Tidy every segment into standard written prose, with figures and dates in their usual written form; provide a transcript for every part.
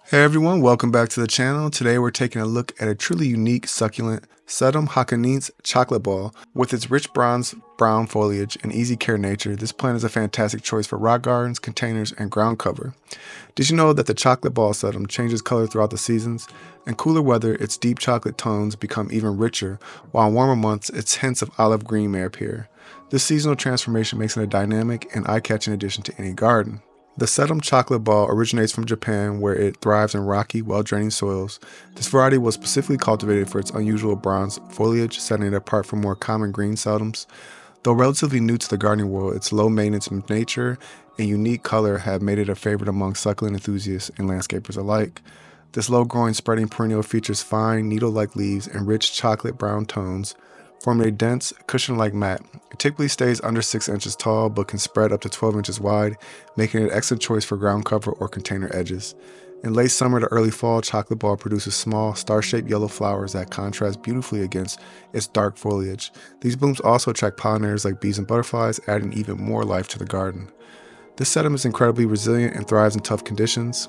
Hey everyone, welcome back to the channel. Today we're taking a look at a truly unique succulent, Sedum hakonense chocolate ball. With its rich brown foliage and easy care nature, this plant is a fantastic choice for rock gardens, containers, and ground cover. Did you know that the chocolate ball sedum changes color throughout the seasons? In cooler weather, its deep chocolate tones become even richer, while in warmer months, its hints of olive green may appear. This seasonal transformation makes it a dynamic and eye-catching addition to any garden. The Sedum chocolate ball originates from Japan, where it thrives in rocky, well-draining soils. This variety was specifically cultivated for its unusual bronze foliage, setting it apart from more common green sedums. Though relatively new to the gardening world, its low maintenance nature and unique color have made it a favorite among succulent enthusiasts and landscapers alike. This low-growing spreading perennial features fine, needle-like leaves and rich chocolate brown tones, forming a dense, cushion-like mat. It typically stays under 6 inches tall, but can spread up to 12 inches wide, making it an excellent choice for ground cover or container edges. In late summer to early fall, chocolate ball produces small, star-shaped yellow flowers that contrast beautifully against its dark foliage. These blooms also attract pollinators like bees and butterflies, adding even more life to the garden. This sedum is incredibly resilient and thrives in tough conditions.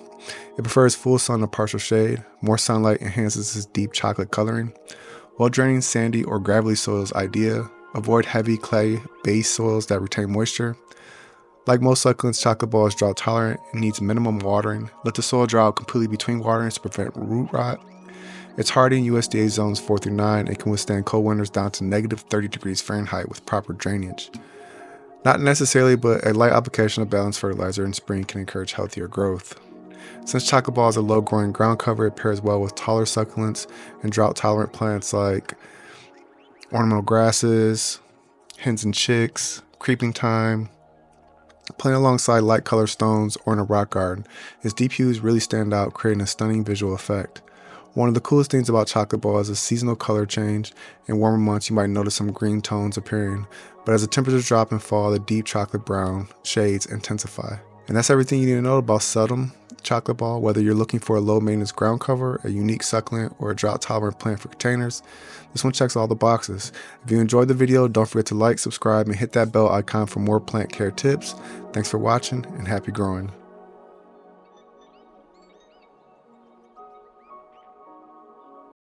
It prefers full sun to partial shade. More sunlight enhances its deep chocolate coloring. Well-draining sandy or gravelly soils ideal. Avoid heavy clay-based soils that retain moisture. Like most succulents, chocolate ball is drought-tolerant and needs minimum watering. Let the soil dry out completely between waterings to prevent root rot. It's hardy in USDA zones 4 through 9 and can withstand cold winters down to negative 30 degrees Fahrenheit with proper drainage. Not necessarily, but a light application of balanced fertilizer in spring can encourage healthier growth. Since chocolate ball is a low-growing ground cover, it pairs well with taller succulents and drought-tolerant plants like ornamental grasses, hens and chicks, creeping thyme. Playing alongside light colored stones or in a rock garden, its deep hues really stand out, creating a stunning visual effect. One of the coolest things about chocolate ball is the seasonal color change. In warmer months, you might notice some green tones appearing, but as the temperatures drop and fall, the deep chocolate brown shades intensify. And that's everything you need to know about Sedum chocolate ball. Whether you're looking for a low maintenance ground cover, a unique succulent, or a drought tolerant plant for containers, this one checks all the boxes. If you enjoyed the video, don't forget to like, subscribe, and hit that bell icon for more plant care tips. Thanks for watching and happy growing.